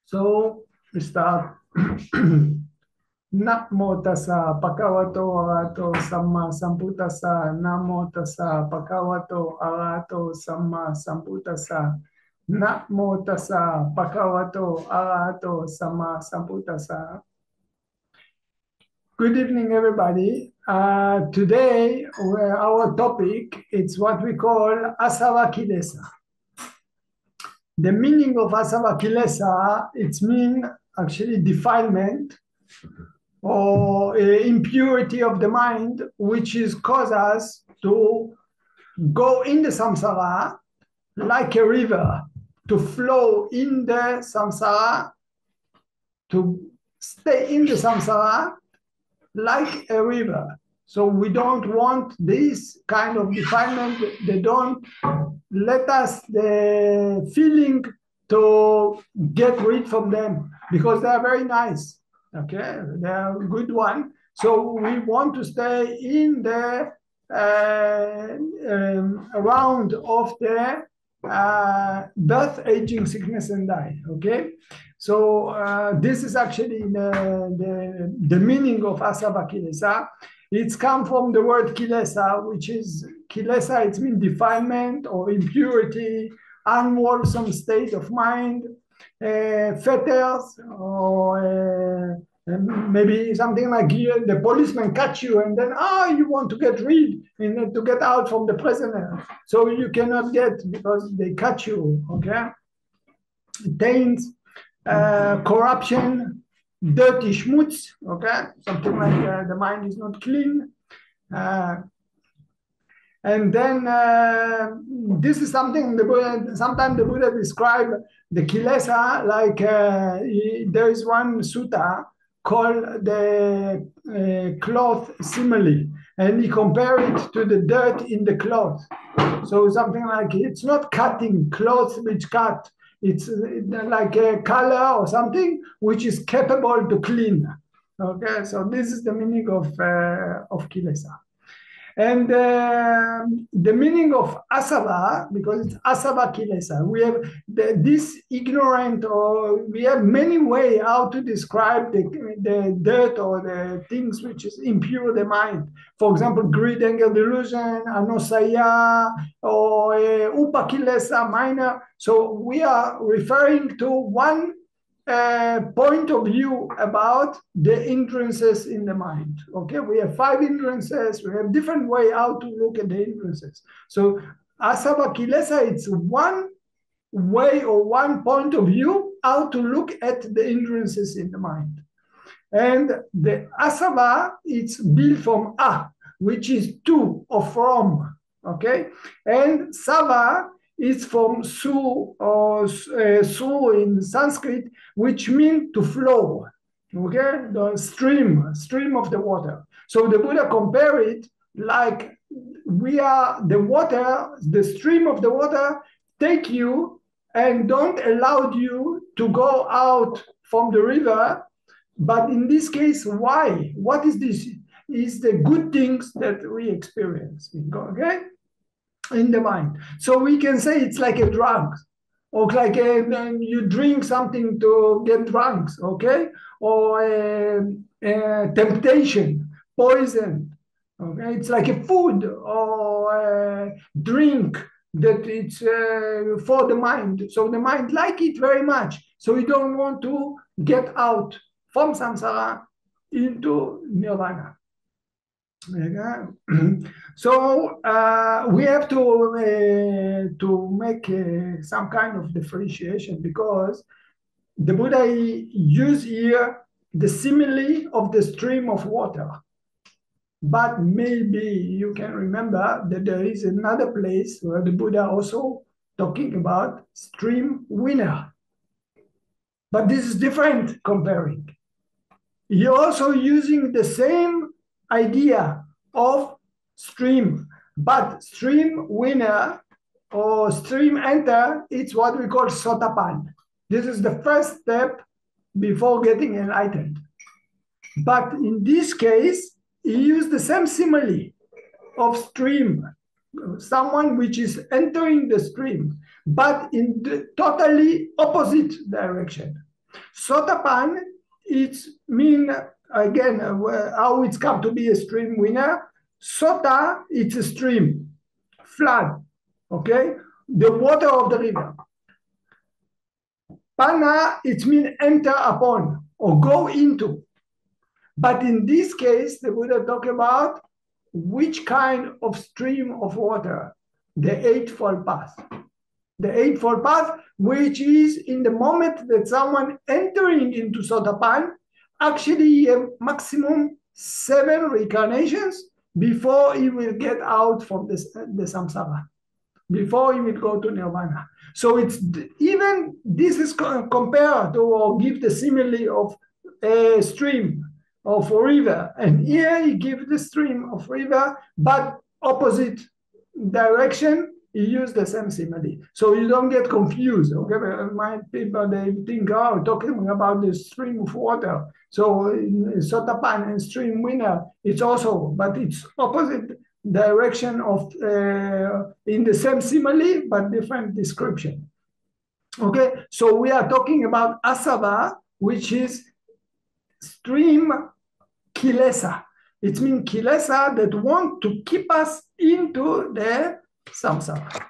So we start. Namo tassa bhagavato arahato samma sambuddhassa. Namo tassa bhagavato arahato samma sambuddhassa. Namo tassa bhagavato arahato samma sambuddhassa. Good evening, everybody. Today, our topic is what we call asava kilesa. The meaning of asava kilesa, it's mean actually defilement or impurity of the mind, which is cause us to go in the samsara like a river, to flow in the samsara, to stay in the samsara like a river. So we don't want this kind of defilement. They don't let us the feeling to get rid from them because they are very nice. Okay, they are a good one. So we want to stay in the around of the birth, aging, sickness, and die. Okay, so this is actually the meaning of asava kilesa. It's come from the word kilesa, which is kilesa. It means defilement or impurity, unwholesome state of mind, fetters, or maybe something like the policeman catch you and then you want to get rid and to get out from the prisoner, so you cannot get because they catch you. Okay, taints, corruption, dirty schmutz. Okay, something like the mind is not clean. And then this is something the Buddha, sometimes the Buddha describe the kilesa like there is one sutta called the cloth simile, and he compared it to the dirt in the cloth. So something like it's not cutting clothes which cut, it's like a color or something which is capable to clean. Okay, so this is the meaning of kilesa. And the meaning of asava, because it's asava kilesa, we have this ignorant, or we have many ways how to describe the dirt or the things which is impure the mind. For example, greed, anger, delusion, anosaya, or upa kilesa, minor. So we are referring to one point of view about the hindrances in the mind. Okay, we have 5 hindrances. We have different way how to look at the hindrances. So asava kilesa, it's one way or one point of view how to look at the hindrances in the mind. And the asava, it's built from a, which is to or from. Okay, and sava, it's from su, or su in Sanskrit, which means to flow. Okay, the stream of the water. So the Buddha compared it like we are the water, the stream of the water take you and don't allow you to go out from the river. But in this case, why? What is this? Is the good things that we experience. Okay? In the mind. So we can say it's like a drug, or like you drink something to get drunk, okay? Or temptation, poison, okay? It's like a food or a drink that it's for the mind. So the mind like it very much. So you don't want to get out from samsara into nirvana. So we have to make some kind of differentiation, because the Buddha used here the simile of the stream of water. But maybe you can remember that there is another place where the Buddha also talking about stream winner. But this is different comparing. You're also using the same idea of stream, but stream winner or stream enter, it's what we call sotapan. This is the first step before getting enlightened. But in this case, he used the same simile of stream, someone which is entering the stream, but in the totally opposite direction. Sotapan, it's mean, again, how it's come to be a stream winner. Sota, it's a stream, flood, okay? The water of the river. Pana, it means enter upon or go into. But in this case, the Buddha talk about which kind of stream of water? The Eightfold Path. The Eightfold Path, which is in the moment that someone entering into Sotapan, actually have maximum 7 reincarnations before he will get out from the samsara, before he will go to nirvana. So it's even this is compared to or give the simile of a stream of a river, and here he gives the stream of river, but opposite direction. He used the same simile, so you don't get confused. Okay, my people they think, oh, talking about the stream of water. So in Sotapan and stream winner, it's also, but it's opposite direction of in the same simile but different description. Okay, so we are talking about asava, which is stream kilesa. It means kilesa that want to keep us into the samsara.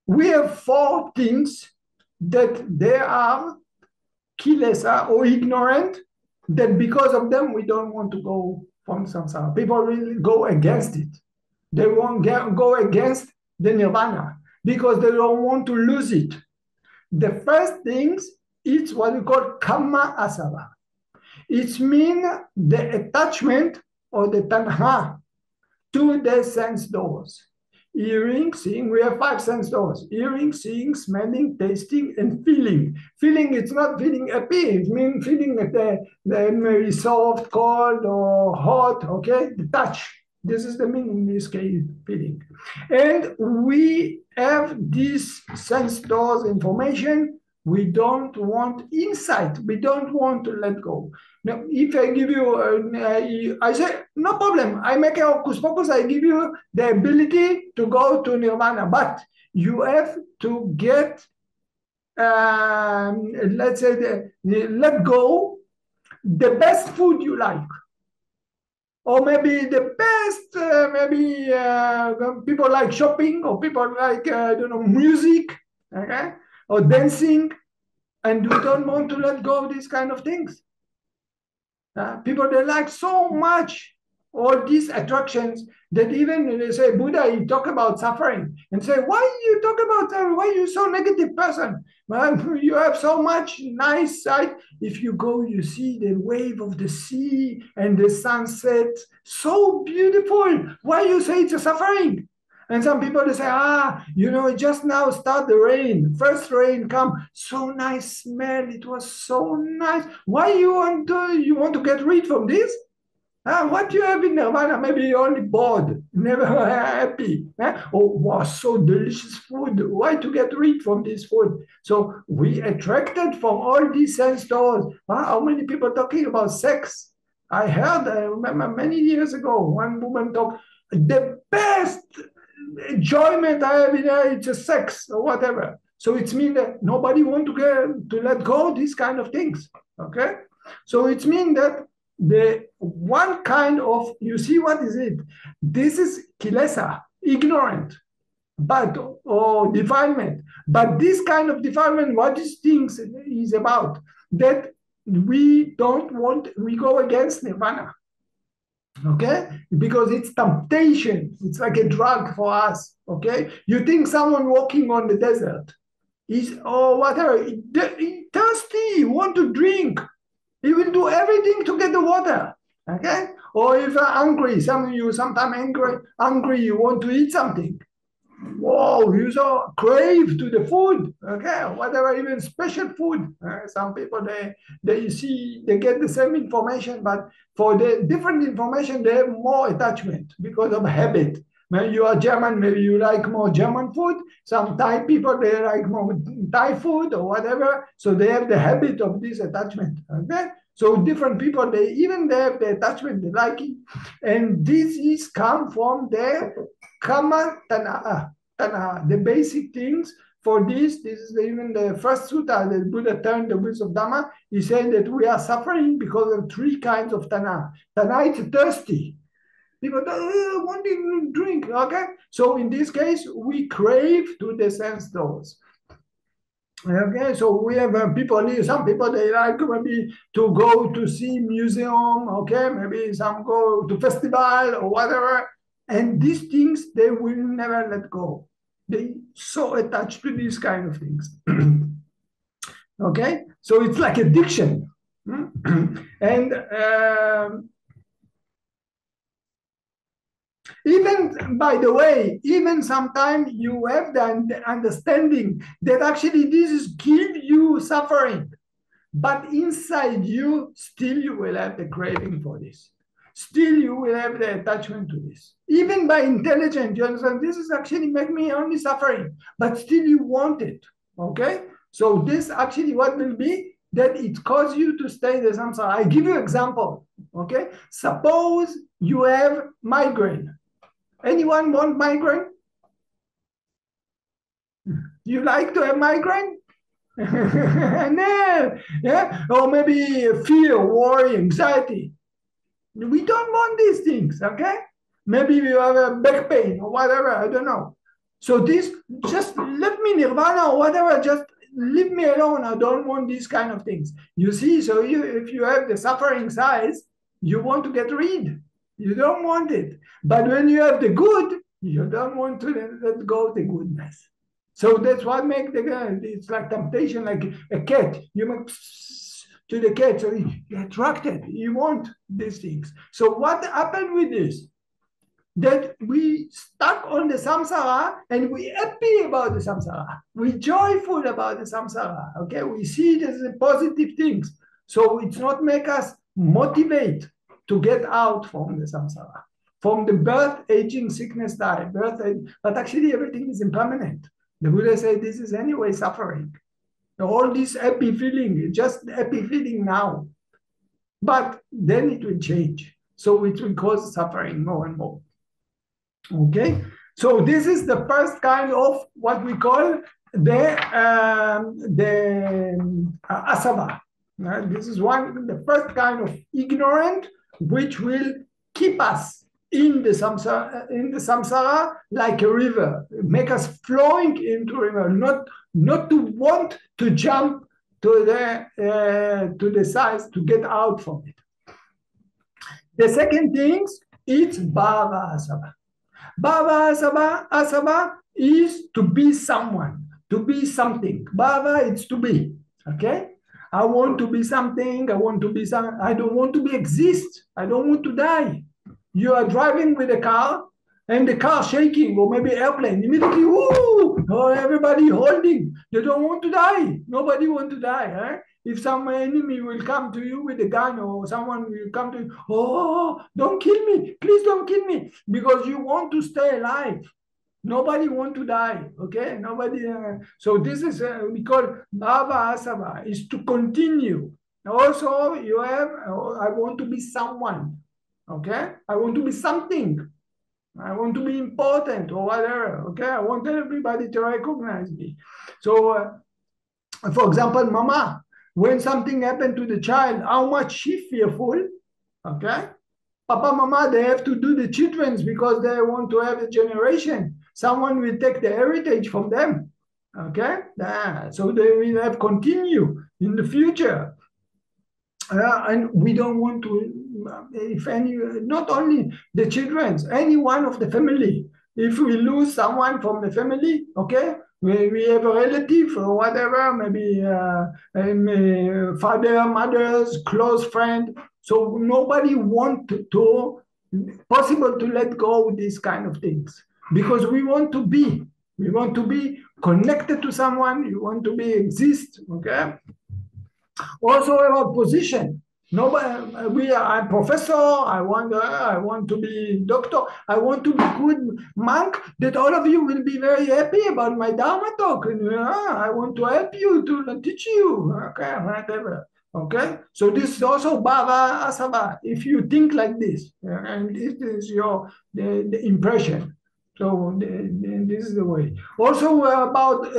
We have 4 things that they are kilesa or ignorant, that because of them we don't want to go from samsara. People really go against it. They won't go against the nirvana because they don't want to lose it. The first things, it's what we call kama asava. It means the attachment or the tanha to the sense doors. Hearing, seeing, we have 5 sense doors. Hearing, seeing, smelling, tasting, and feeling. Feeling, it's not feeling happy, it means feeling that they're very soft, cold, or hot, okay? The touch. This is the meaning in this case, feeling. And we have this sense doors information. We don't want insight. We don't want to let go. Now, if I give you, I say, no problem. I make a hocus pocus. I give you the ability to go to nirvana. But you have to get, let's say, let go the best food you like. Or maybe the best, maybe people like shopping, or people like, I don't know, music, okay? Or dancing, and we don't want to let go of these kind of things. People, they like so much all these attractions that even they say, Buddha, he talk about suffering, and say, why you talk about suffering? Why you so negative person? Well, you have so much nice sight. If you go, you see the wave of the sea and the sunset, so beautiful. Why you say it's a suffering? And some people, they say, you know, just now start the rain. First rain come, so nice smell. It was so nice. Why you want to get rid from this? What you have in nirvana? Maybe you're only bored, never happy. Oh, wow, so delicious food. Why to get rid from this food? So we attracted from all these sense doors. How many people talking about sex? I remember many years ago, one woman talked, the best enjoyment I have in there, it's a sex or whatever. So it means that nobody want to let go of these kind of things. Okay? So it means that the one kind of, you see what is it? This is kilesa, ignorant, but or defilement. But this kind of defilement, what these things is about, that we don't want, we go against nirvana. Okay, because it's temptation. It's like a drug for us. Okay, you think someone walking on the desert is or whatever, he thirsty, want to drink, he will do everything to get the water. Okay, or if you're hungry, some of you sometimes hungry, you want to eat something. Whoa, you so crave to the food, okay, whatever, even special food. Some people, they see, they get the same information, but for the different information, they have more attachment because of habit. Maybe you are German, maybe you like more German food. Some Thai people, they like more Thai food or whatever. So they have the habit of this attachment, okay? So different people, they have the attachment, they like it. And this is come from the Kama Tana'a. Tanha. The basic things for this is even the first sutta that Buddha turned the wheels of Dhamma. He said that we are suffering because of three kinds of Tanha. Tanha is thirsty. People want to drink, okay? So in this case, we crave to the sense doors. Okay, so we have some people, they like maybe to go to see museum, okay? Maybe some go to festival or whatever. And these things, they will never let go. They so attached to these kind of things. Okay, so it's like addiction. And even, by the way, even sometimes you have the understanding that actually this is give you suffering, but inside you, still you will have the craving for this. Still you will have the attachment to this. Even by intelligence, you understand, this is actually make me only suffering, but still you want it, okay? So this actually what will be, that it causes you to stay in the samsara. I give you an example, okay? Suppose you have migraine. Anyone want migraine? You like to have migraine? No. Yeah? Or maybe fear, worry, anxiety. We don't want these things, okay? Maybe you have a back pain or whatever, I don't know. So this, just let me nirvana or whatever, just leave me alone. I don't want these kind of things. You see, so if you have the suffering size, you want to get rid. You don't want it. But when you have the good, you don't want to let go of the goodness. So that's what makes it's like temptation, like a cat. You make to the cat, so you're attracted. You want these things. So what happened with this? That we stuck on the samsara and we happy about the samsara. We joyful about the samsara. Okay, we see it as a positive things. So it's not make us motivate to get out from the samsara, from the birth, aging, sickness, die, but actually everything is impermanent. The Buddha said this is anyway suffering. All this happy feeling, just happy feeling now. But then it will change. So it will cause suffering more and more. Okay? So this is the first kind of what we call the asava. This is the first kind of ignorant, which will keep us in the samsara like a river, make us flowing into a river, not to want to jump to the sides to get out from it. The second thing is Bhavasava. Asava is to be someone, to be something. Bhava is to be. Okay? I want to be something. I don't want to be exist. I don't want to die. You are driving with a car and the car shaking, or maybe airplane. Immediately, woo! Oh, everybody holding. They don't want to die. Nobody want to die. Eh? If some enemy will come to you with a gun, or someone will come to you, oh, don't kill me. Please don't kill me. Because you want to stay alive. Nobody want to die, okay? Nobody. So this is we call Bhavasava, is to continue. Also, you have, I want to be someone, okay? I want to be something. I want to be important or whatever, okay? I want everybody to recognize me. So, for example, mama, when something happened to the child, how much she fearful, okay? Papa, mama, they have to do the children's because they want to have a generation. Someone will take the heritage from them, okay? So they will have continue in the future. And we don't want to, if any, not only the children, any one of the family. If we lose someone from the family, okay, we have a relative or whatever, maybe father, mother's close friend. So nobody want to possible to let go of these kind of things, because we want to be connected to someone. You want to be exist, okay? Also about position. Nobody. I'm professor. I want to be doctor. I want to be good monk. That all of you will be very happy about my Dharma talk. And I want to help you to teach you. Okay, whatever. Okay. So this is also Bhavasava. If you think like this, and this is the impression. So this is the way. Also about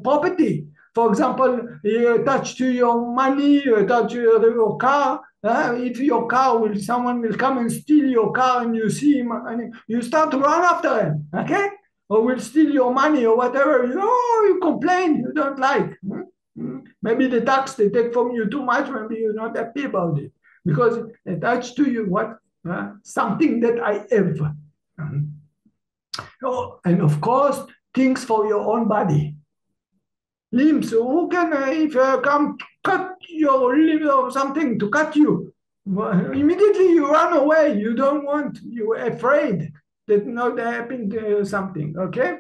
property. For example, you touch to your money, you touch your car. If your car will, someone will come and steal your car, and you see him, and you start to run after him, okay? Or will steal your money or whatever. You complain, you don't like. Maybe the tax they take from you too much. Maybe you're not happy about it because it touch to you what something that I have. Oh, and of course, things for your own body. Limbs, who can, if come cut your limb or something to cut you, immediately you run away. You don't want, you're afraid that not happen to something, okay?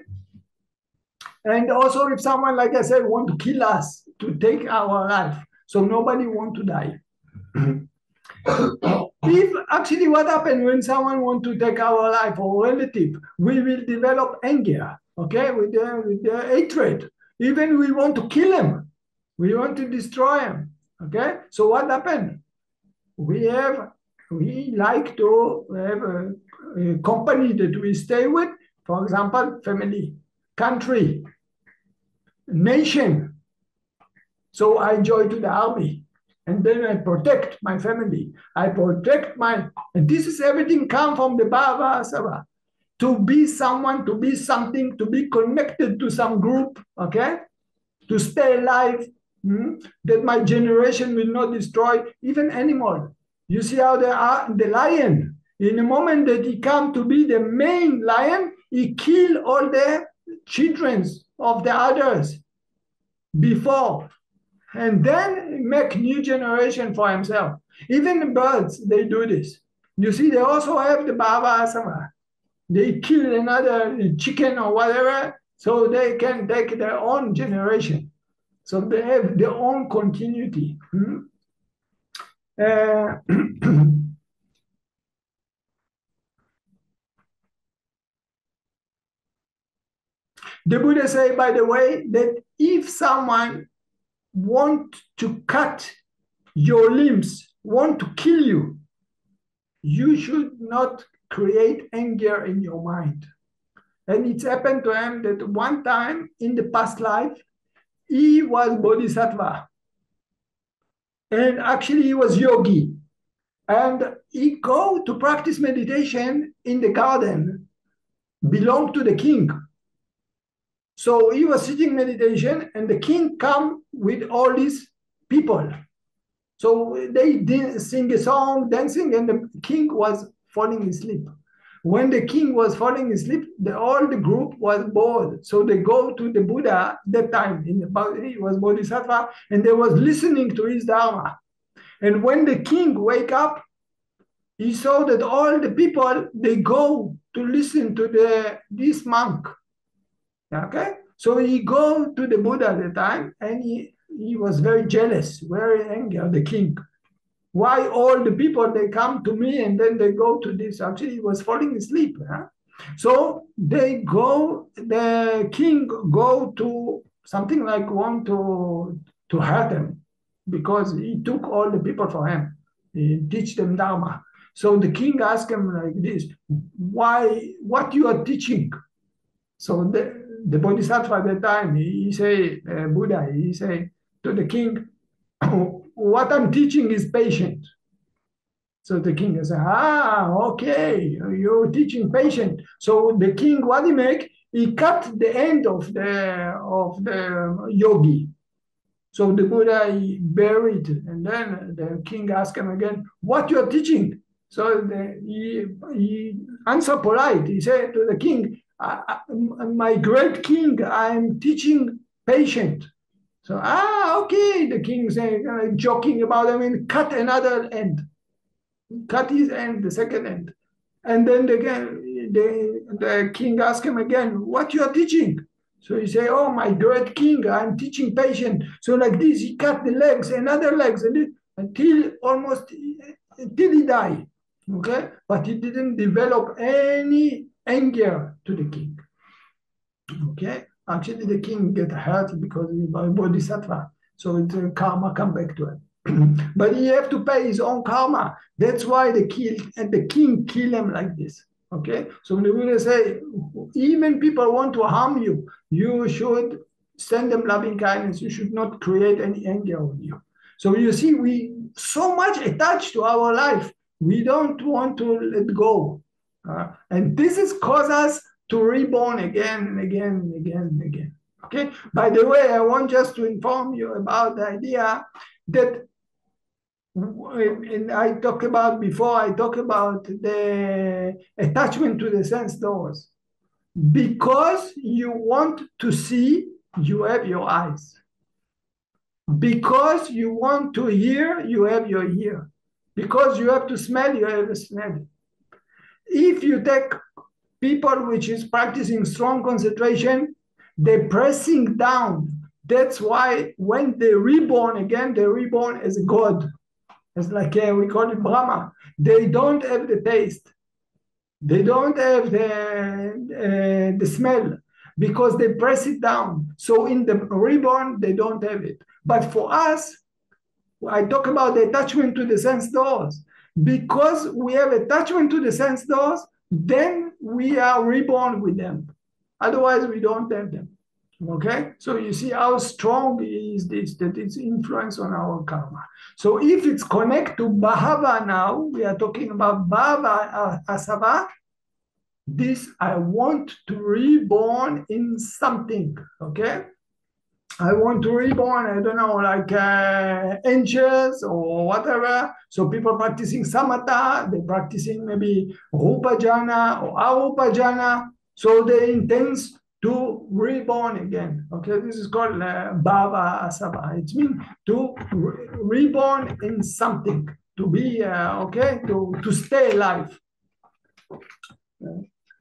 And also if someone, like I said, want to kill us, to take our life, so nobody want to die. If actually what happens when someone wants to take our life or relative, we will develop anger, okay, with the hatred. Even we want to kill him, we want to destroy him, okay? So what happened? We like to have a company that we stay with, for example, family, country, nation. So I join to the army. And then I protect my family. I protect and this is everything come from the Bhavasava. To be someone, to be something, to be connected to some group, okay? To stay alive, that my generation will not destroy even animal. You see how the lion, in the moment that he come to be the main lion, he kill all the children of the others before. And then make new generation for himself. Even the birds, they do this. You see, they also have the Bhavasava. They kill another chicken or whatever, so they can take their own generation. So they have their own continuity. The Buddha say, by the way, that if someone want to cut your limbs, want to kill you, you should not create anger in your mind. And it's happened to him that one time in the past life, he was bodhisattva. And actually he was yogi. And he go to practice meditation in the garden, belonged to the king. So he was sitting meditation and the king come with all these people. So they did sing a song, dancing, and the king was falling asleep. When the king was falling asleep, all the group was bored. So they go to the Buddha that time, he was bodhisattva, and they was listening to his dharma. And when the king wake up, he saw that all the people, they go to listen to this monk. Okay? So he go to the Buddha at the time, and he was very jealous, very angry, the king. Why all the people, they come to me and then they go to this? Actually, he was falling asleep. Huh? So the king go to something like want to hurt him because he took all the people for him. He teach them Dharma. So the king asked him like this, what you are teaching? So the Bodhisattva at that time, he say, Buddha, he say to the king, what I'm teaching is patience. So the king says, okay, you're teaching patience. So the king, what he make? He cut the end of the yogi. So the Buddha, he buried, and then the king asked him again, what you're teaching? So he answered polite. He said to the king, my great king, I'm teaching patience. So, okay, the king saying, joking about him, and cut another end. Cut his end, the second end. And then the king asked him again, what you are teaching? So he say, oh, my great king, I'm teaching patience. So like this, he cut the legs, another legs, until he died. Okay? But he didn't develop any anger to the king. Okay? Actually, the king get hurt because he's a bodhisattva. So the karma come back to him. But he have to pay his own karma. That's why the king kill him like this. Okay, so the Buddha say, even people want to harm you, you should send them loving kindness. You should not create any anger on you. So you see, we so much attached to our life, we don't want to let go. And this is cause us to reborn again and again and again and again. Okay. By the way, I want just to inform you about the idea that, and I talked about before, I talked about the attachment to the sense doors. Because you want to see, you have your eyes. Because you want to hear, you have your ear. Because you have to smell, you have a smell. If you take people which is practicing strong concentration, they're pressing down. That's why when they reborn again, they're reborn as a god. It's like we call it Brahma. They don't have the taste. They don't have the smell because they press it down. So in the reborn, they don't have it. But for us, I talk about the attachment to the sense doors. Because we have attachment to the sense doors, then we are reborn with them. Otherwise, we don't have them. Okay, so you see how strong is this, that it's influence on our karma. So if it's connected to Bhava now, we are talking about Bhava asava, this I want to reborn in something, okay? I want to reborn, I don't know, like angels or whatever. So people practicing samatha, they're practicing maybe rupa jhana or arupa jhana. So they intend to reborn again. Okay, this is called bhava asava. It means to reborn in something, to be okay, to stay alive.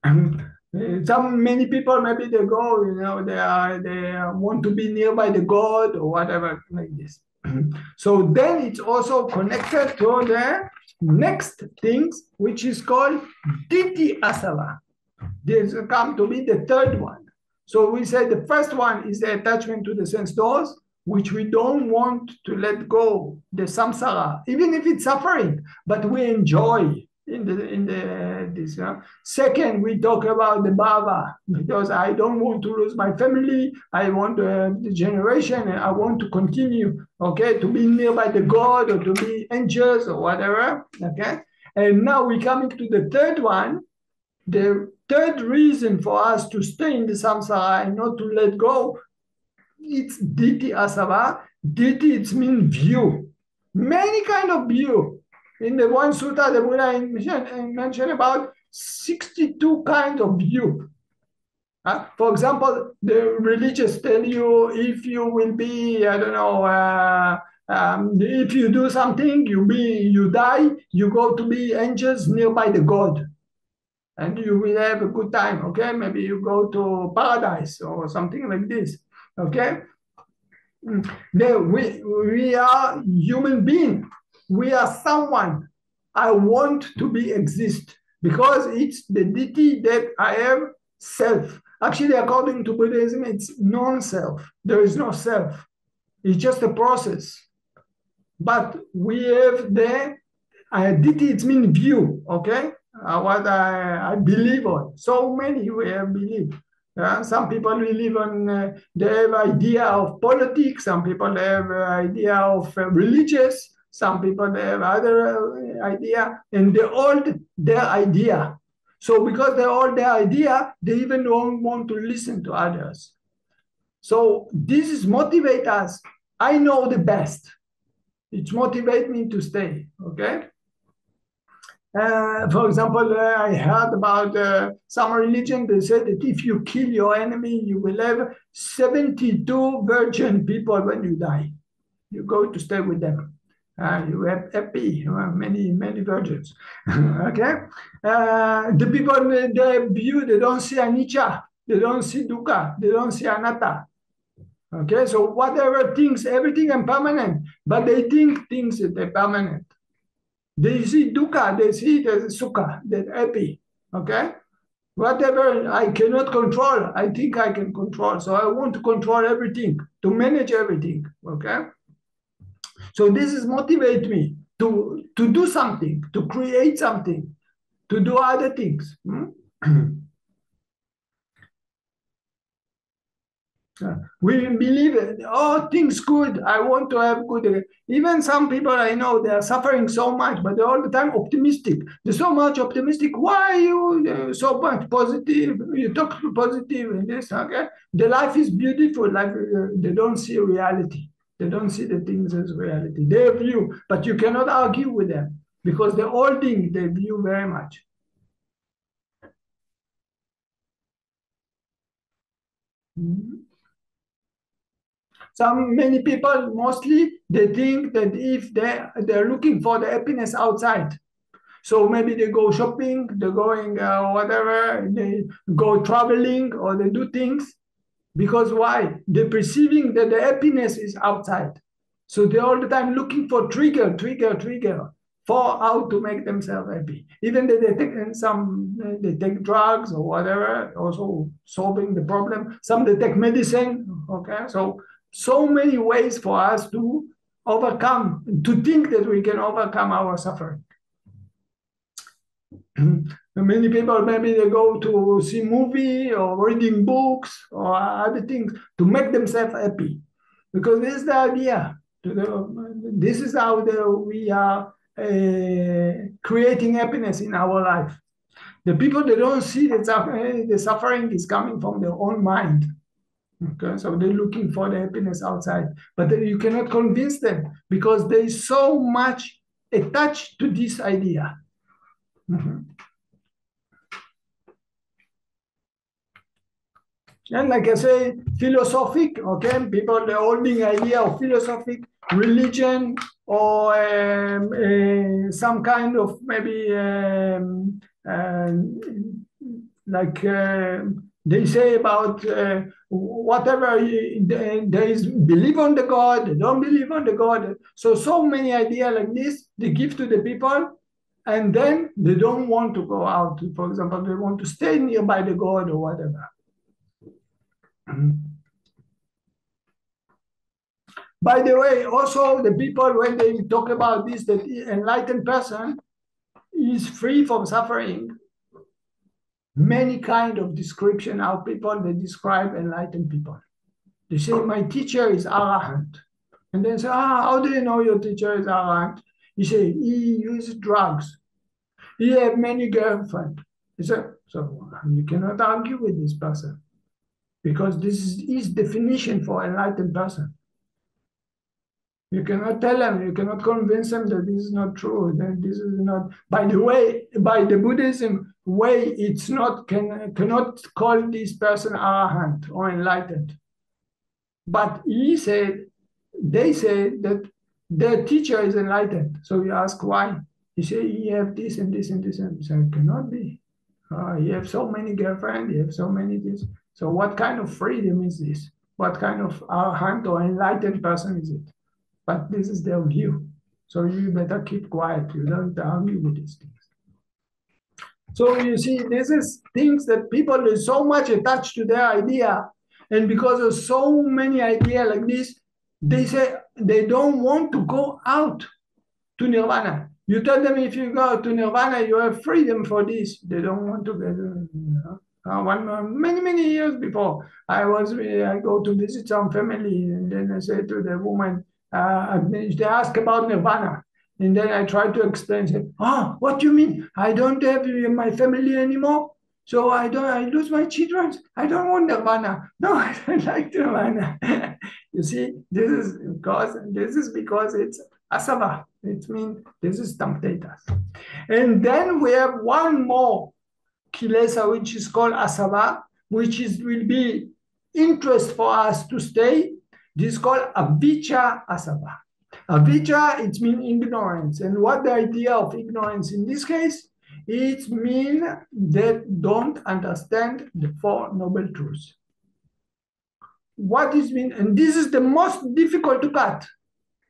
Many people maybe they go, you know, they want to be nearby the god or whatever like this. So then it's also connected to the next things, which is called diti asava. This come to be the third one. So we said the first one is the attachment to the sense doors, which we don't want to let go, the samsara, even if it's suffering, but we enjoy this. Second, we talk about the bhava, because I don't want to lose my family. I want the generation, and I want to continue, okay, to be nearby the God or to be angels or whatever, okay. And now we come into the third one. The third reason for us to stay in the samsara and not to let go, it's diti asava. Diti, it means view. Many kind of view. In the one sutta, the Buddha mentioned about 62 kinds of view. For example, the religious tell you if you will be, I don't know, if you do something, you die, you go to be angels nearby the God. And you will have a good time, okay? Maybe you go to paradise or something like this, okay? Then we are human being. We are someone. I want to be exist because it's the deity that I have self. Actually, according to Buddhism, it's non-self. There is no self. It's just a process. But we have the deity, it means view, okay? What I believe on. So many we have believed. Some people believe on, they have idea of politics. Some people have idea of religious. Some people have other idea. And they all their idea. So because they all their idea, they even don't want to listen to others. So this is motivate us. I know the best. It motivates me to stay, okay? For example, I heard about some religion. They said that if you kill your enemy, you will have 72 virgin people when you die. You go to stay with them. You have happy, many virgins. Okay. The people they view, they don't see anicca, they don't see dukkha, they don't see anatta. Okay. So whatever things, everything impermanent, but they think things that are permanent. They see dukkha, they see it as sukha, that happy, okay? Whatever I cannot control, I think I can control. So I want to control everything, to manage everything, okay? So this is motivate me to do something, to create something, to do other things. We believe, oh, things good. I want to have good. Even some people I know, they are suffering so much, but they're all the time optimistic. They're so much optimistic. Why are you so much positive? You talk positive and this, okay? The life is beautiful. Like they don't see reality. They don't see the things as reality. They view, but you cannot argue with them because the old thing they view very much. Many people, mostly, they think that if they're looking for the happiness outside, so maybe they go shopping, they're going whatever, they go traveling, or they do things, because why? They're perceiving that the happiness is outside. So they're all the time looking for trigger, for how to make themselves happy. Even if they take drugs or whatever, also solving the problem. Some they take medicine, okay? So many ways for us to overcome, to think that we can overcome our suffering. Many people, maybe they go to see movie or reading books or other things to make themselves happy. Because this is the idea. This is how we are creating happiness in our life. The people, they don't see that the suffering is coming from their own mind. Okay, so they're looking for the happiness outside, but you cannot convince them because they're so much attached to this idea. And like I say, philosophic, okay, people, the holding idea of philosophic religion or some kind of maybe they say about whatever there is, believe on the God, don't believe on the God. So many ideas like this, they give to the people, and then they don't want to go out. For example, they want to stay nearby the God or whatever. By the way, also the people, when they talk about this, that enlightened person is free from suffering, many kind of description how people, they describe enlightened people. They say, my teacher is arahant. And then say, how do you know your teacher is arahant? You say, he uses drugs. He has many girlfriends. He said, so you cannot argue with this person because this is his definition for enlightened person. You cannot tell them, you cannot convince them that this is not true, that this is not. By the way, by the Buddhism way, it's not, cannot call this person arahant or enlightened. But they say that their teacher is enlightened. So you ask why? You say, you have this and this and this. And you say, it cannot be. You have so many girlfriends, you have so many this. So what kind of freedom is this? What kind of arahant or enlightened person is it? But this is their view. So you better keep quiet. You don't argue with these things. So you see, this is things that people are so much attached to their idea. And because of so many ideas like this, they say they don't want to go out to nirvana. You tell them if you go to nirvana, you have freedom for this. They don't want to get many years before, I go to visit some family, and then I say to the woman, they ask about nirvana. And then I try to explain, say, what do you mean? I don't have my family anymore. So I lose my children. I don't want nirvana. No, I don't like nirvana. You see, this is because it's asava. It means this is temptators. And then we have one more kilesa, which is called asava, which will be interest for us to stay. This is called avijja asava. Avijja, it means ignorance. And what the idea of ignorance in this case? It means that don't understand the Four Noble Truths. What does it mean? And this is the most difficult to cut.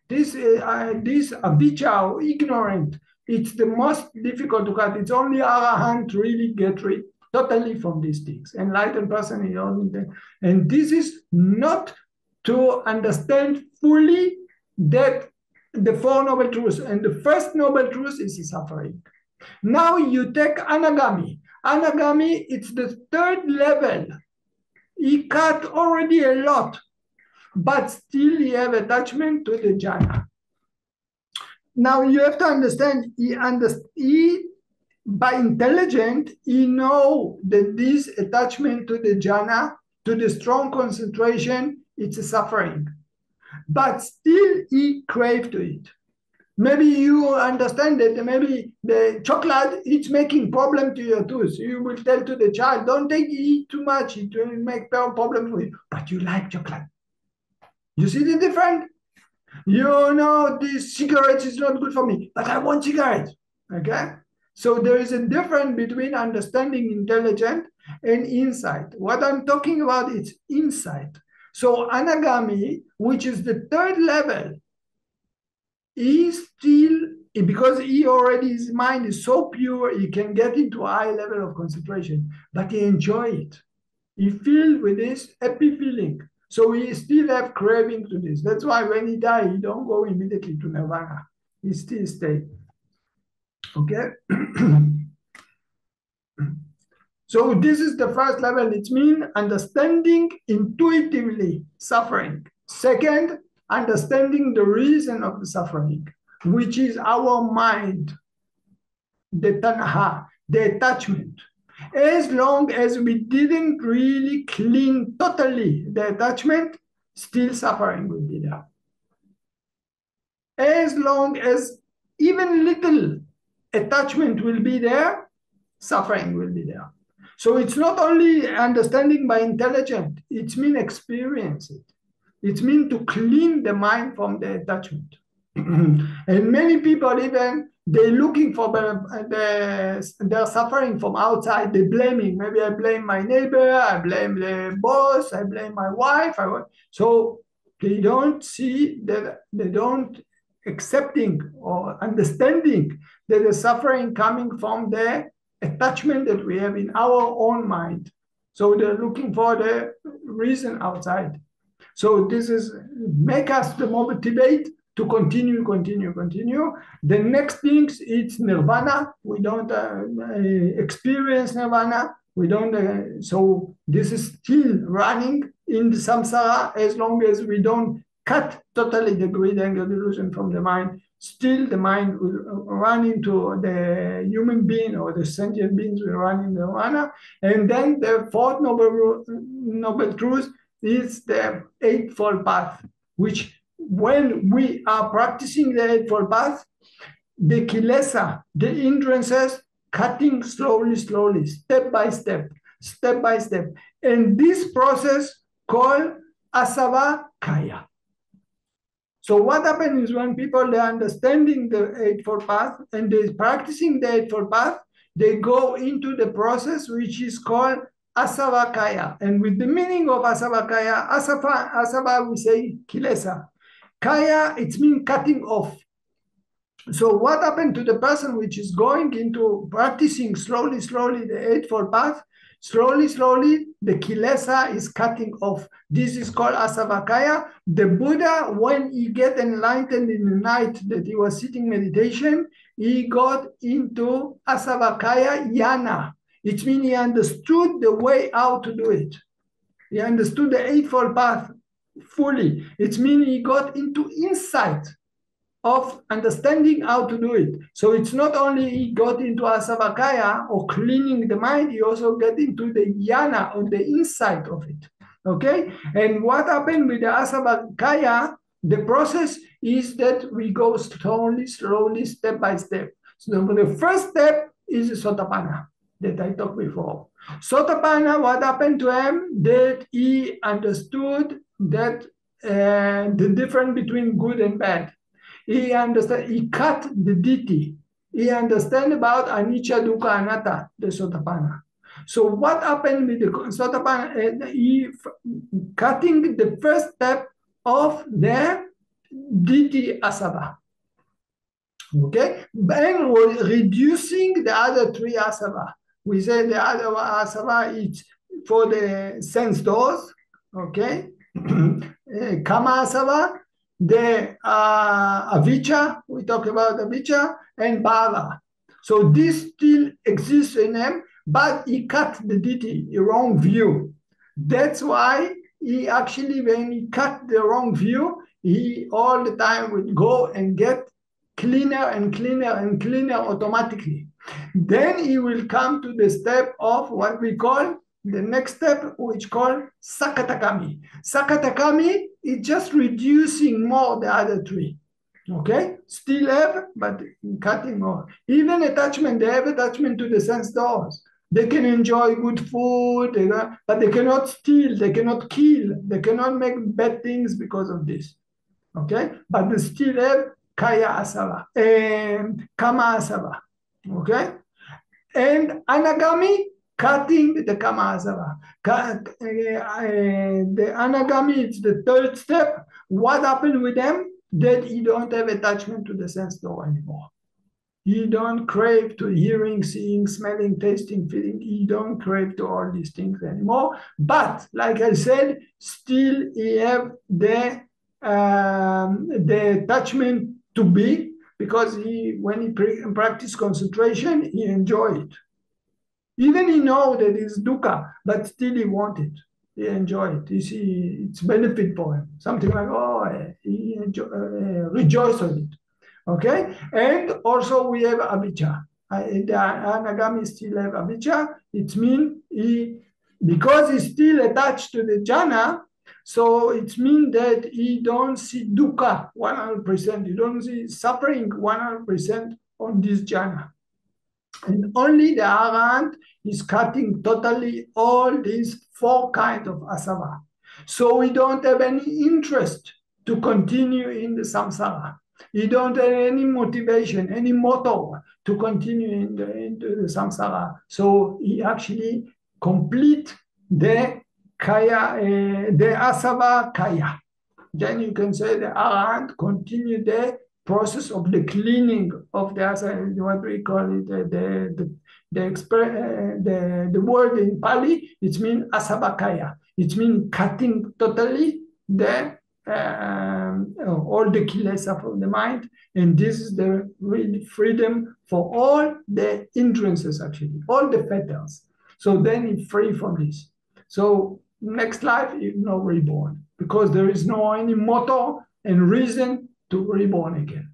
This avijja or ignorant, it's the most difficult to cut. It's only arahant really get rid totally from these things. Enlightened person is only, and this is not to understand fully that the Four Noble Truths. And the first Noble Truth is the suffering. Now you take anagami. Anagami, it's the third level. He cut already a lot, but still he have attachment to the jhana. Now you have to understand, he by intelligent, he know that this attachment to the jhana, to the strong concentration, it's a suffering. But still he crave to it. Maybe you understand that maybe the chocolate, it's making problem to your tooth. You will tell to the child, don't eat too much, it will make problem for you. But you like chocolate. You see the difference? You know, this cigarette is not good for me, but I want cigarette, okay? So there is a difference between understanding intelligent and insight. What I'm talking about is insight. So anagami, which is the third level, is still, because his mind is so pure, he can get into a high level of concentration, but he enjoy it. He feels with this happy feeling. So he still have craving to this. That's why when he dies, he don't go immediately to nirvana. He still stay. Okay? So this is the first level. It means understanding intuitively suffering. Second, understanding the reason of the suffering, which is our mind, the tanha, the attachment. As long as we didn't really clean totally the attachment, still suffering will be there. As long as even little attachment will be there, suffering will be there. So it's not only understanding by intelligence, it means experience it. It means to clean the mind from the attachment. And many people even, they're looking for they're suffering from outside, they're blaming. Maybe I blame my neighbor, I blame the boss, I blame my wife. So they don't see that, they don't accepting or understanding that the suffering coming from the attachment that we have in our own mind. So they're looking for the reason outside. So this is make us the more motivate to continue. The next thing is nirvana. We don't experience nirvana. We don't. So this is still running in the samsara as long as we don't cut totally the greed, anger, delusion from the mind. Still, the mind will run into the human being or the sentient beings will run in nirvana. And then the fourth noble truth is the Eightfold Path, which when we are practicing the Eightfold Path, the kilesa, the hindrances, cutting slowly, step by step. And this process called asava kaya. So what happens is when people are understanding the Eightfold Path and they're practicing the Eightfold Path, they go into the process which is called asava kaya. And with the meaning of asava kaya, asava we say kilesa. Kaya, it means cutting off. So what happened to the person which is going into practicing slowly the Eightfold Path? Slowly, the kilesa is cutting off. This is called asavakaya. The Buddha, when he get enlightened in the night that he was sitting meditation, he got into asavakaya yana. It means he understood the way how to do it. He understood the Eightfold Path fully. It means he got into insight of understanding how to do it. So it's not only he got into asavakaya or cleaning the mind, he also got into the yana or the insight of it. Okay? And what happened with the asavakaya, the process is that we go slowly, step by step. So the first step is sotapanna that I talked before. Sotapanna, what happened to him? That he understood that the difference between good and bad. He understand. He cut the ditthi. He understand about anicca, dukkha, anatta, the sotapanna. So what happened with the sotapanna? He cutting the first step of the ditthi asava. Okay, and reducing the other three asava. We say the other asava is for the sense doors. Okay, Kamasava. The avijja, we talk about avijja, and bhava. So this still exists in him, but he cut the deity, the wrong view. That's why he actually, when he cut the wrong view, he all the time would go and get cleaner and cleaner and cleaner automatically. Then he will come to the step of what we call the next step, which called Sakatakami. Sakatakami is just reducing more the other three. Okay, still have, but cutting more. Even attachment, they have attachment to the sense doors. They can enjoy good food, but they cannot steal, they cannot kill, they cannot make bad things because of this. Okay, but they still have kaya asava and kama asava. Okay, and anagami, cutting the Kamasava. The anagami is the third step. What happened with them? That he don't have attachment to the sense door anymore. He don't crave to hearing, seeing, smelling, tasting, feeling. He don't crave to all these things anymore. But like I said, still he have the attachment to be, because when he practice concentration, he enjoy it. Even he know that it's dukkha, but still he want it. He enjoy it. You see, it's benefit for him. Something like, he rejoice on it. Okay? And also we have avijja. The anagami still have avijja. It means because he's still attached to the jhana, so it means that he don't see dukkha 100%. He don't see suffering 100% on this jhana. And only the Arahant is cutting totally all these 4 kinds of asava. So we don't have any interest to continue in the samsara. You don't have any motivation, any motto to continue into the samsara. So he actually complete the kaya, the asava kaya. Then you can say the Arahant continue the process of the cleaning of the asava, what we call it, the word in Pali, it means asavakaya. It means cutting totally the all the kilesa from the mind, and this is the real freedom for all the hindrances, actually, all the fetters. So then it's free from this. So next life, reborn, because there is no any motto and reason to reborn again.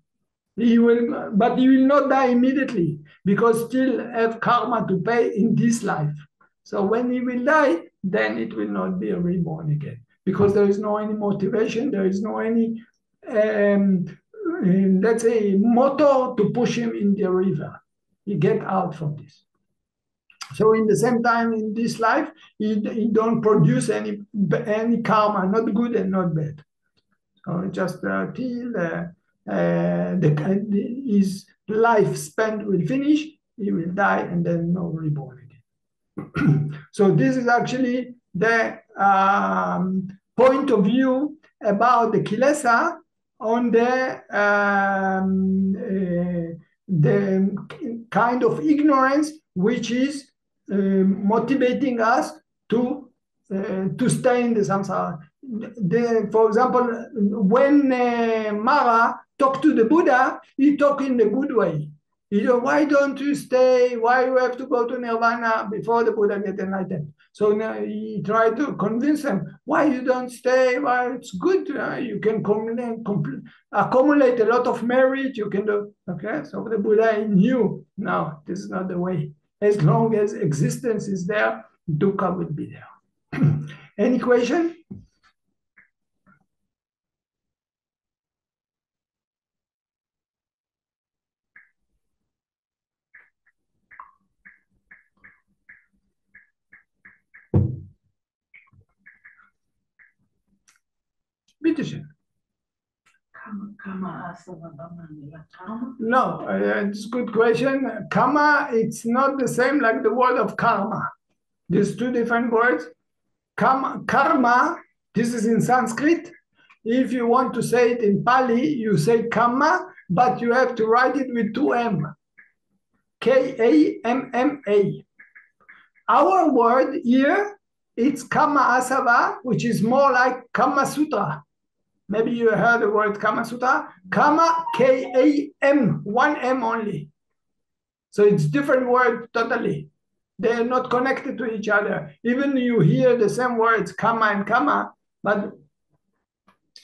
But he will not die immediately, because still have karma to pay in this life. So when he will die, then it will not be a reborn again, because there is no any motivation, there is no any, let's say, motto to push him in the river. He get out from this. So in the same time, in this life, he don't produce any karma, not good and not bad. So just till his life spent will finish, he will die, and then no reborn again. So this is actually the point of view about the kilesa on the kind of ignorance which is motivating us to stay in the samsara. For example, when Mara talked to the Buddha, he talked in the good way. Why don't you stay? Why you have to go to nirvana before the Buddha get enlightened? So now he tried to convince them, why you don't stay? Why it's good. You can accumulate a lot of merit. You can do. Okay, so the Buddha knew, no, this is not the way. As long as existence is there, dukkha will be there. Any question? Bitteschön. No, it's a good question. Karma, it's not the same like the word of karma. There's 2 different words. Karma, this is in Sanskrit. If you want to say it in Pali, you say karma, but you have to write it with 2 M. Kamma. Our word here, it's Kamasava, which is more like Kama Sutra. Maybe you heard the word Kama Sutra. Kama, K-A-M, 1 M only. So it's different words totally. They are not connected to each other. Even you hear the same words, kama and kama, but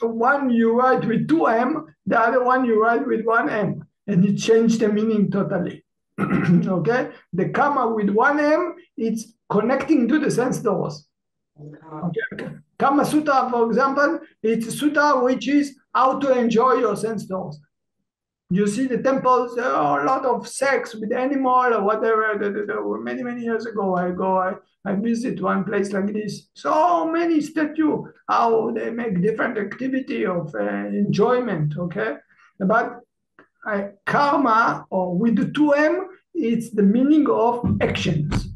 one you write with 2M, the other one you write with 1M, and it changed the meaning totally. Okay? The kama with 1M, it's connecting to the sense doors. Okay. Kama Sutra, for example, it's a sutra which is how to enjoy your sense doors. You see the temples, there are a lot of sex with animal or whatever. Many, many years ago, I visit one place like this. So many statues, how they make different activity of enjoyment, okay? But karma, or with the 2M, it's the meaning of actions.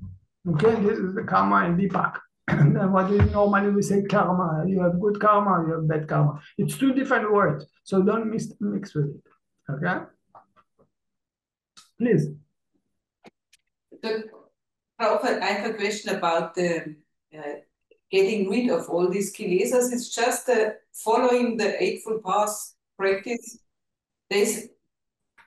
Okay, this is the karma and vipak. And what we normally we say karma, you have good karma, you have bad karma. It's two different words, so don't mix with it. Okay, please. Prabhupada, I have a question about the getting rid of all these kilesas. It's just following the Eightfold Path practice. There's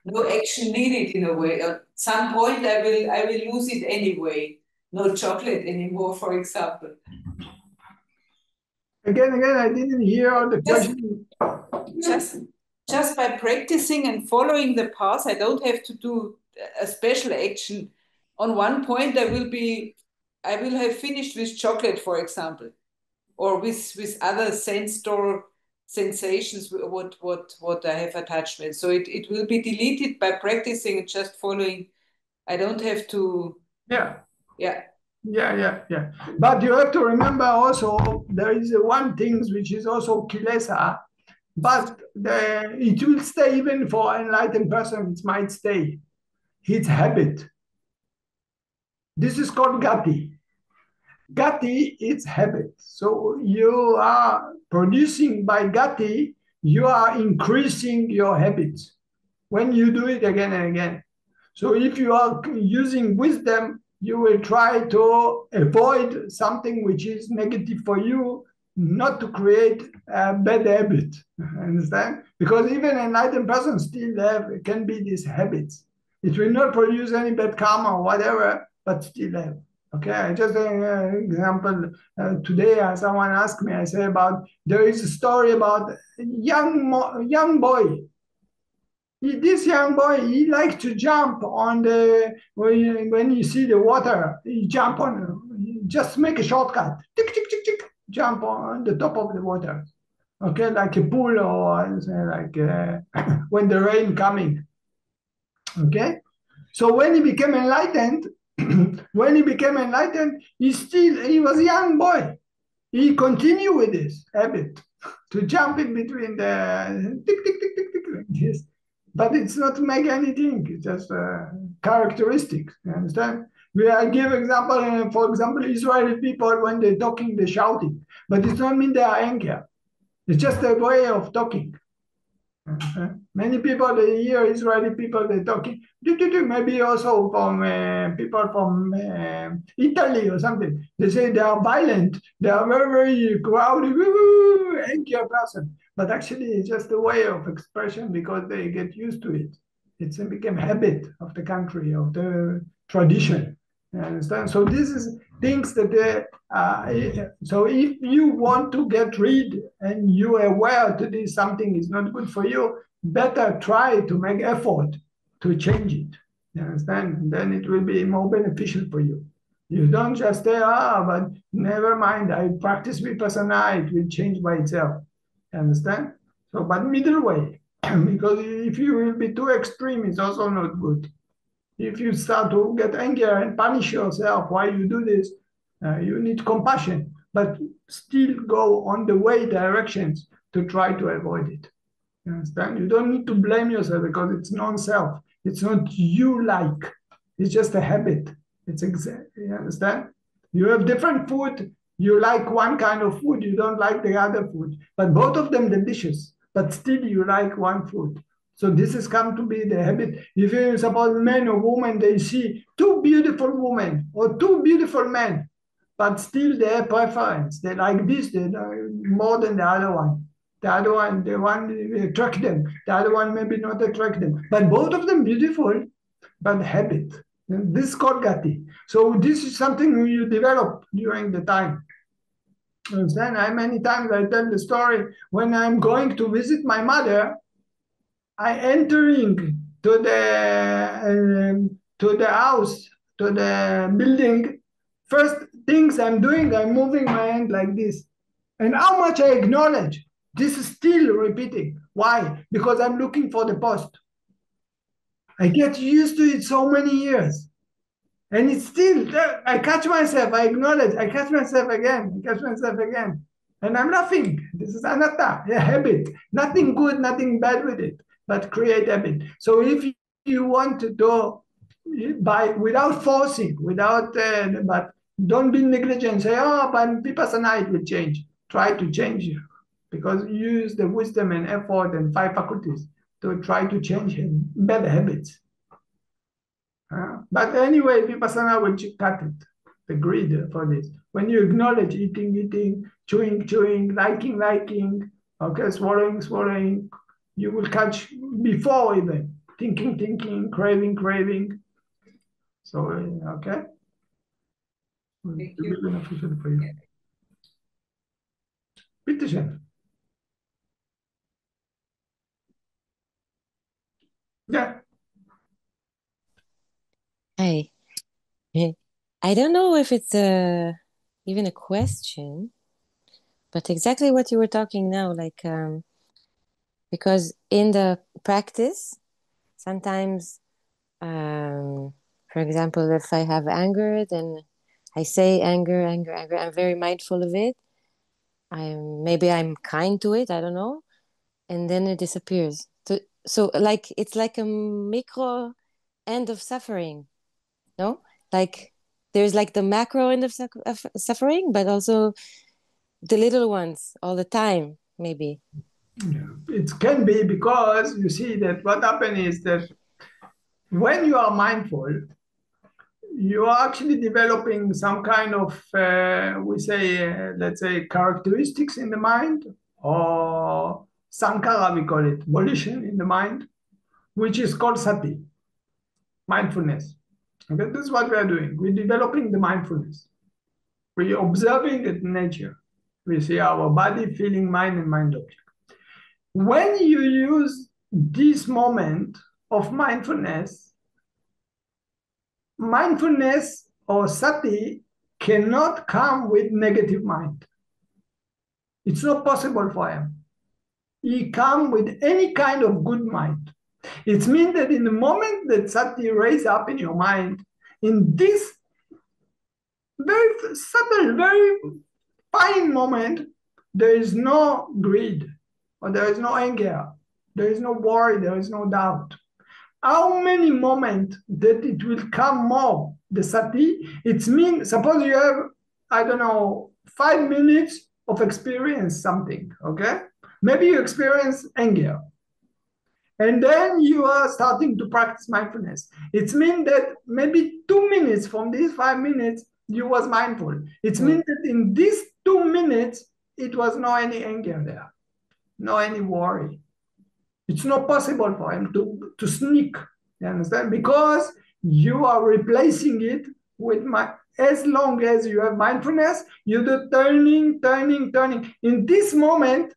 no action needed in a way. At some point, I will lose it anyway. No chocolate anymore, for example. Again, I didn't hear the question. Just by practicing and following the path, I don't have to do a special action. On one point, I will have finished with chocolate, for example, or with other sensations, what I have attached with. So it will be deleted by practicing and just following. I don't have to. Yeah. Yeah. But you have to remember also there is one thing which is also kilesa, but it will stay even for enlightened person. It might stay. It's habit. This is called gati. Gati is habit. So you are producing by gati, you are increasing your habits when you do it again and again. So if you are using wisdom, you will try to avoid something which is negative for you, not to create a bad habit. Understand? Because even an enlightened person still can be these habits. It will not produce any bad karma or whatever, but still have. Okay, just an example. Today, someone asked me, I say there is a story about a young boy. This young boy, he likes to jump on when you see the water, he jump on, just make a shortcut, tick, tick, tick, tick, jump on the top of the water. Okay, like a pool or like when the rain coming. Okay, so when he became enlightened, he was a young boy. He continued with this habit to jump in between the tick, tick, tick, tick, tick, like this. But it's not make anything. It's just characteristics. You understand? I give example. For example, Israeli people when they're talking, they're shouting, but it doesn't mean they are angry. It's just a way of talking. Many people they hear Israeli people they're talking. Maybe also from people from Italy or something. They say they are violent. They are very very crowded, angry person. But actually, it's just a way of expression because they get used to it. It's become habit of the country, of the tradition. You understand? So this is things that so if you want to get rid and you are aware that this something is not good for you, better try to make effort to change it. You understand? And then it will be more beneficial for you. You don't just say, but never mind, I practice vipassana, it will change by itself. You understand? So, but middle way, because if you will be too extreme, it's also not good. If you start to get angry and punish yourself why you do this, you need compassion, but still go on the way directions to try to avoid it. You understand? You don't need to blame yourself because it's non-self. It's not you like. It's just a habit. It's you understand? You have different food. You like one kind of food. You don't like the other food. But both of them delicious. But still you like one food. So this has come to be the habit. If you suppose men or women, they see two beautiful women or two beautiful men, but still they have preference. They like this they more than the other one. The one attract them. The other one maybe not attract them. But both of them beautiful. but habit. And this is called gati. So this is something you develop during the time. Understand? Many times I tell the story when I'm going to visit my mother, I entering to the house, to the building. First things I'm doing, I'm moving my hand like this. And how much I acknowledge, this is still repeating. Why? Because I'm looking for the post. I get used to it so many years. And it's still, I catch myself, I acknowledge, I catch myself again, I catch myself again. And I'm laughing. This is anatta, a habit. Nothing good, nothing bad with it, but create habit. So if you want to do without forcing, but don't be negligent. Say, oh, but vipassana, it will change. Try to change you, because you use the wisdom and effort and 5 faculties to try to change bad habits. But anyway, vipassana will cut it, the greed for this. When you acknowledge eating, chewing, liking, okay, swallowing, you will catch before even thinking, craving. So, okay. Thank It will you. be beneficial for you. Bitte schön. Yeah. Hi. I don't know if it's even a question, but exactly what you were talking now, like, because in the practice, sometimes, for example, if I have anger, then I say anger. I'm very mindful of it. Maybe I'm kind to it. I don't know, and then it disappears. So like it's like a micro end of suffering. No, like there's like the macro end of suffering, but also the little ones all the time, maybe. Yeah. It can be because you see that what happens is that when you are mindful, you are actually developing some kind of, let's say, characteristics in the mind, or sankara, we call it, volition in the mind, which is called sati, mindfulness. Okay, this is what we are doing. We're developing the mindfulness. We're observing it in nature. We see our body, feeling, mind, and mind object. When you use this moment of mindfulness or sati cannot come with negative mind. It's not possible for him. He come with any kind of good mind. It means that in the moment that sati raise up in your mind, in this very subtle, very fine moment, there is no greed, or there is no anger, there is no worry, there is no doubt. How many moments that it will come more, the sati, it means, suppose you have, I don't know, 5 minutes of experience something, okay? Maybe you experience anger. And then you are starting to practice mindfulness. It means that maybe 2 minutes from these 5 minutes, you was mindful. It means that in these 2 minutes, it was no any anger there, no any worry. It's not possible for him to sneak, you understand? Because you are replacing it with as long as you have mindfulness, you do turning. In this moment,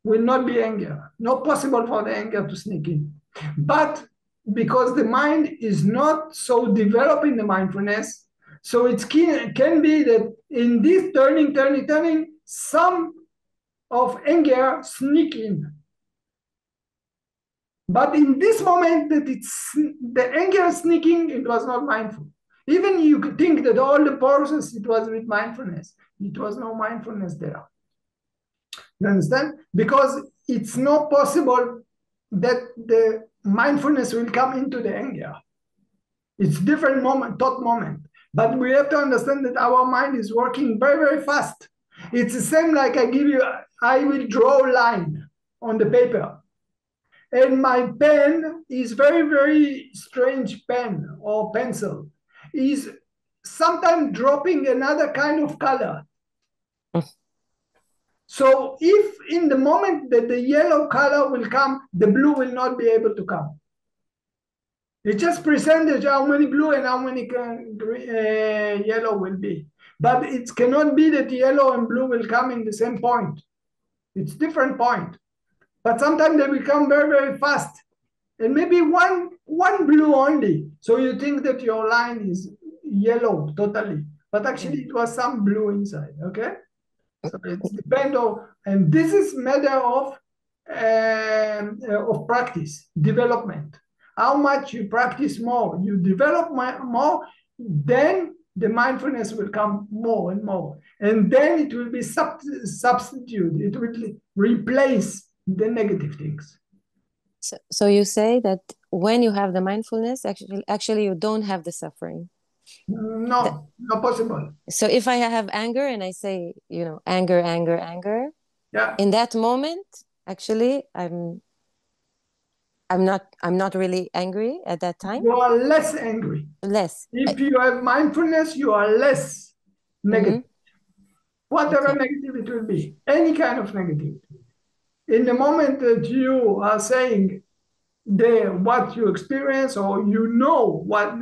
will not be anger. Not possible for the anger to sneak in. But because the mind is not so developed in the mindfulness, so it can be that in this turning, some of anger sneak in. But in this moment that it's the anger sneaking, it was not mindful. Even you could think that all the process, it was with mindfulness. It was no mindfulness there. You understand? Because it's not possible that the mindfulness will come into the anger. It's different moment, thought moment. But we have to understand that our mind is working very, very fast. It's the same like I will draw a line on the paper. And my pen is very, very strange pen or pencil. Is sometimes dropping another kind of color. So if in the moment that the yellow color will come, the blue will not be able to come. It's just percentage how many blue and how many yellow will be. But it cannot be that yellow and blue will come in the same point. It's different point. But sometimes they become very, very fast. And maybe one blue only. So you think that your line is yellow totally. But actually it was some blue inside, okay? So it's depend on, and this is matter of practice, development. How much you practice more, you develop more, then the mindfulness will come more and more. And then it will be substitute, it will replace the negative things. So you say that when you have the mindfulness, actually you don't have the suffering. No, not possible. So if I have anger and I say, you know, anger, yeah, in that moment, actually, I'm not really angry at that time. You are less angry. Less. If you have mindfulness, you are less negative. Whatever negative it will be, any kind of negativity. In the moment that you are saying what you experience, or you know what,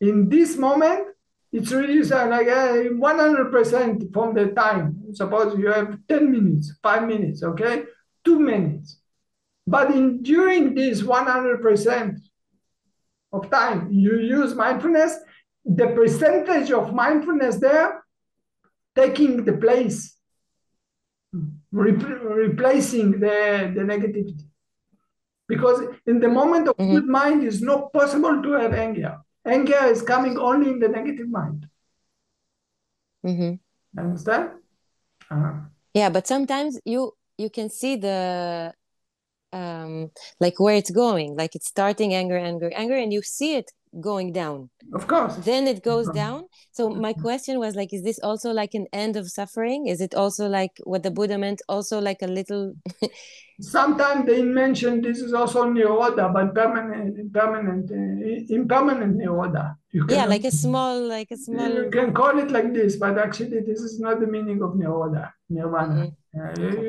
in this moment, it's really like 100% from the time. Suppose you have 10 minutes, 5 minutes, okay? 2 minutes. But during this 100% of time, you use mindfulness, the percentage of mindfulness there taking the place, replacing the negativity. Because in the moment of good mind, it's not possible to have anger. Anger is coming only in the negative mind. Understand? Yeah, but sometimes you can see the like where it's going, like it's starting anger, and you see it going down. Of course. Then it goes down. So my question was like, is this also like an end of suffering? Is it also like what the Buddha meant, also like a little Sometimes they mention this is also nirodha, but impermanent nirodha. Yeah, like a small You can call it like this, but actually this is not the meaning of nirvana.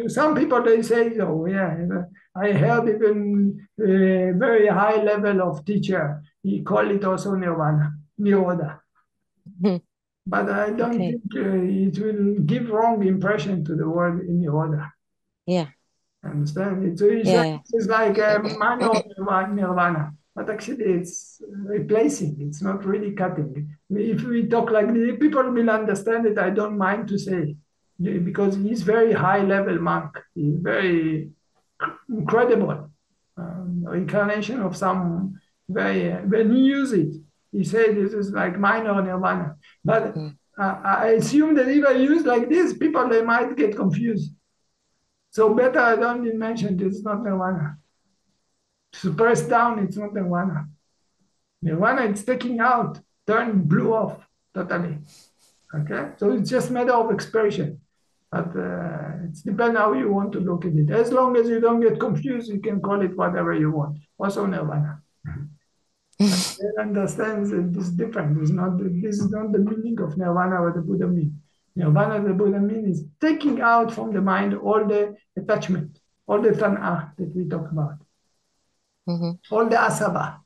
Some people, they say, oh yeah, I heard even a very high level of teacher, he call it also nirodha. But I don't think it will give wrong impression to the word nirodha. Yeah. Understand? It's like a minor nirvana, but actually it's replacing. It's not really cutting. If we talk like this, people will understand it. I don't mind to say, because he's very high level monk. He's very incredible incarnation of some very. When he use it, he said this is like minor nirvana. But I assume that if I use like this, people they might get confused. So better I don't even mention this is not nirvana. To press down, it's not nirvana. Nirvana, it's taking out, turn blue off totally. Okay? So it's just matter of expression. But it depends how you want to look at it. As long as you don't get confused, you can call it whatever you want. Also nirvana. Understands that this is different. This is not the meaning of nirvana what the Buddha means. Nirvana, the Buddha means, is taking out from the mind all the attachment, all the tan'ah that we talk about, all the asava.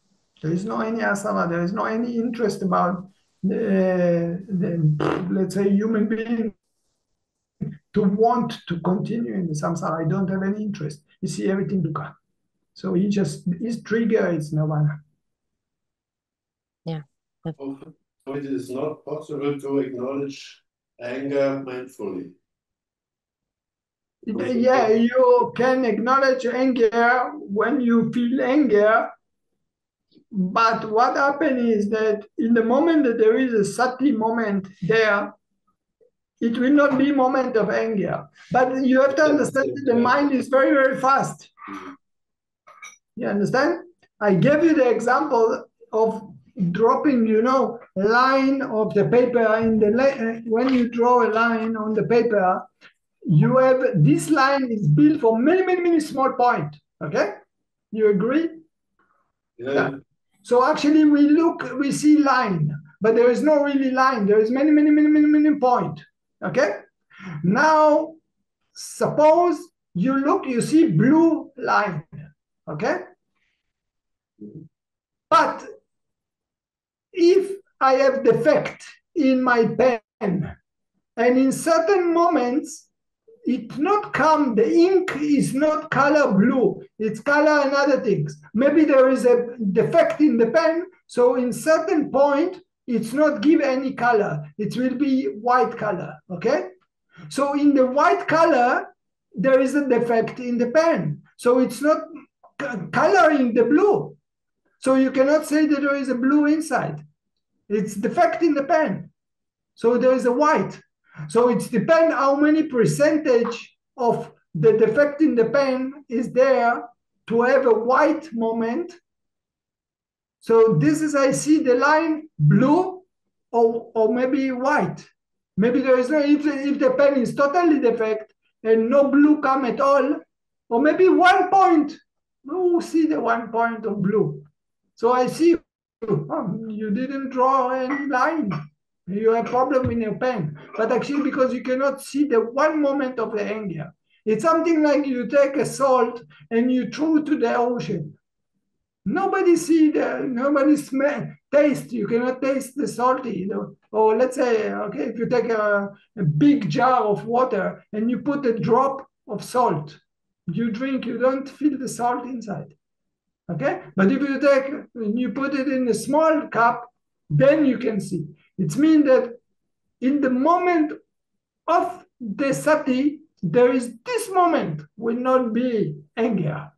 There is no any asava. There is no any interest about the let's say, human being to want to continue in the samsara. I don't have any interest. You see everything dukkha. So his trigger is nirvana. Yeah. So it is not possible to acknowledge anger mindfully. Yeah, you can acknowledge anger when you feel anger, but what happens is that in the moment that there is a sati moment there, it will not be moment of anger. But you have to understand that the mind is very, very fast. You understand? I gave you the example of dropping, line of the paper in the when you draw a line on the paper, you have this line is built for many, many, many small points. Okay, you agree? Yeah. So actually, we see line, but there is no really line. There is many, many, many, many, many points. Okay. Now, suppose you see blue line. Okay. But if I have defect in my pen, and in certain moments, it not come, the ink is not color blue, it's color and other things. Maybe there is a defect in the pen, so in certain point, it's not give any color. It will be white color, okay? So in the white color, there is a defect in the pen. So it's not coloring the blue. So you cannot say that there is a blue inside. It's defect in the pen. So there is a white. So it depends how many percentage of the defect in the pen is there to have a white moment. So this is, I see the line blue or maybe white. Maybe there is no, if the pen is totally defect and no blue come at all, or maybe 1 point, no, see the 1 point of blue. So I see, you didn't draw any line. You have problem in your pen, but actually because you cannot see the 1 moment of the anger. It's something like you take a salt and you throw to the ocean. Nobody see nobody smell, taste. You cannot taste the salty, you know. Or let's say, okay, if you take a big jar of water and you put a drop of salt, you drink, you don't feel the salt inside. Okay, but if you take and you put it in a small cup, then you can see. It means that in the moment of the sati, there is this moment will not be anger,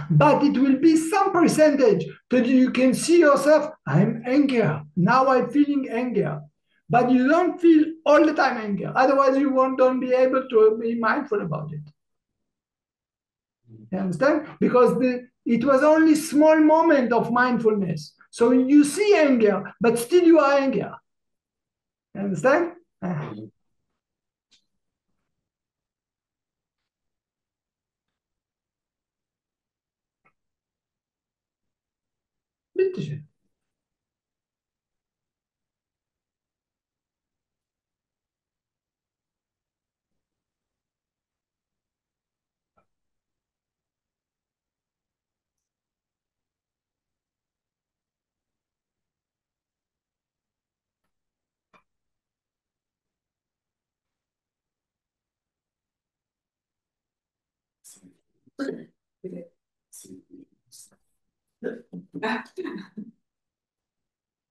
but it will be some percentage that you can see yourself, I'm anger, now I'm feeling anger, but you don't feel all the time anger. Otherwise you don't be able to be mindful about it. You understand? Because it was only small moment of mindfulness. So you see anger, but still you are anger. You understand? Bitteschön.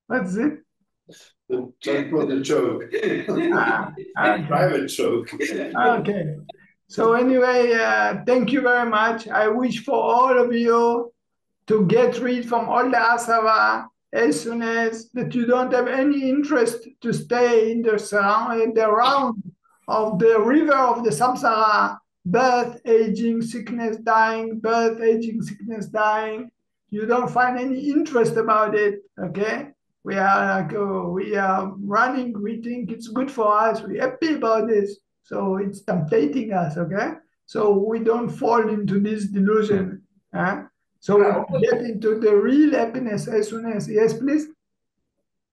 What's it? Just for the joke. Private joke. Okay. So anyway, thank you very much. I wish for all of you to get rid from all the asava as soon as that you don't have any interest to stay in the round of the river of the samsara, birth, aging, sickness, dying, birth, aging, sickness, dying. You don't find any interest about it, okay? We are running, we think it's good for us, we're happy about this. So it's tempting us, okay? So we don't fall into this delusion. So we get into the real happiness as soon as, yes, please?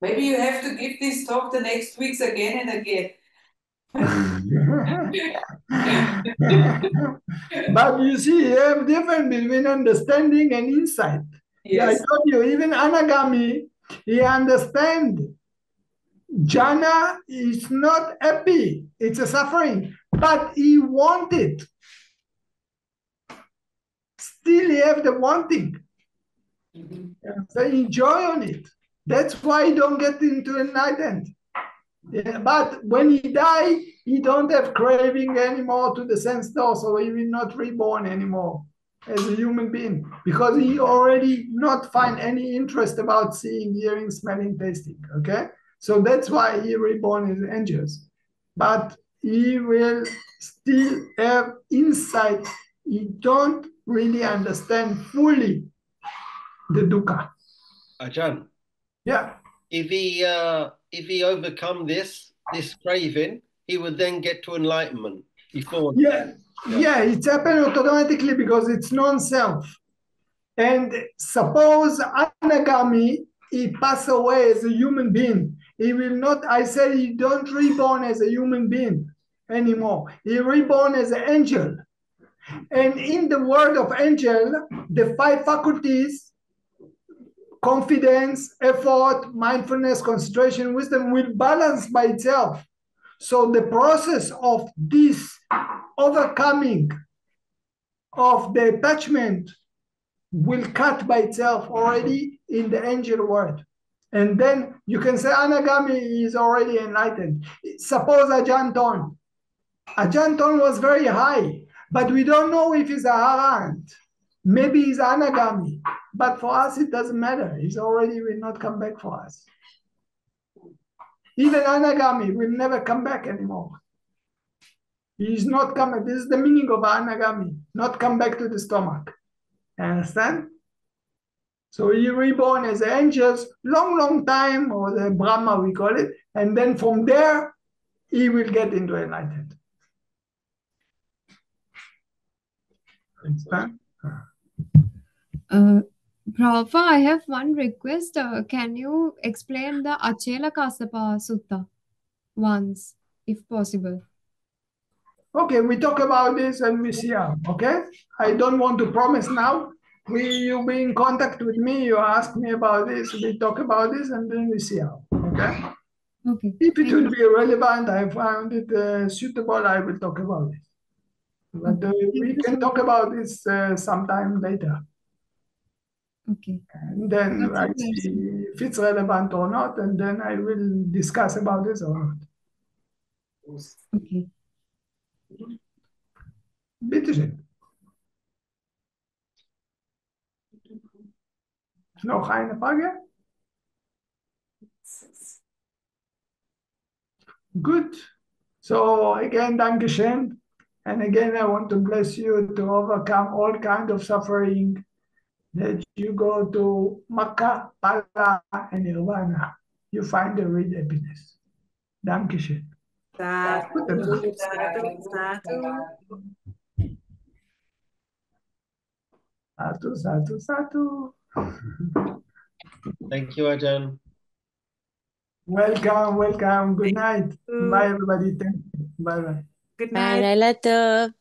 Maybe you have to give this talk the next weeks again and again. But you see, you have difference between understanding and insight. Yes. I told you, even Anagami, he understands jhana is not happy, it's a suffering, but he wants it. Still he have the wanting. So enjoy on it. That's why he don't get into enlightenment. Yeah, but when he die, he don't have craving anymore to the sense door, so he will not reborn anymore as a human being, because he already not find any interest about seeing, hearing, smelling, tasting, okay? So that's why he reborn as angels. But he will still have insight. He don't really understand fully the dukkha. Ajarn. Yeah. If he overcome this craving, he would then get to enlightenment before. Yeah, it's happened automatically because it's non-self. And suppose Anagami, he pass away as a human being. He will not, I say he don't reborn as a human being anymore. He reborn as an angel. And in the world of angel, the 5 faculties confidence, effort, mindfulness, concentration, wisdom will balance by itself. So the process of this overcoming of the attachment will cut by itself already in the angel world. And then you can say Anagami is already enlightened. Suppose Ajarn was very high, but we don't know if he's a Arahant. Maybe he's Anagami, but for us it doesn't matter. He's already will not come back for us. Even Anagami will never come back anymore. He is not coming. This is the meaning of Anagami, not come back to the stomach. Understand? So he reborn as angels, long time, or the Brahma we call it, and then from there he will get into enlightenment. Understand? Prabhupada, I have one request. Can you explain the Achela Kasapa Sutta once, if possible? Okay, we talk about this and we see how. Okay, I don't want to promise now. You be in contact with me. You ask me about this. We talk about this and then we see how. Okay. Okay. If it will be relevant, I found it suitable, I will talk about it. But we can talk about this sometime later. Okay. And then I see if it's relevant or not, and then I will discuss about this or not. Okay. Bitte schön. Noch eine Frage? Good. So again, Dankeschön. And again, I want to bless you to overcome all kinds of suffering, that you go to Makkah, Pala, and Nirvana. You find the real happiness. Dankeschön. Gute Nacht. Satu, satu, satu. Thank you, Ajarn. Welcome, welcome. Good night. Bye, everybody. Thank you. Bye-bye. Good night.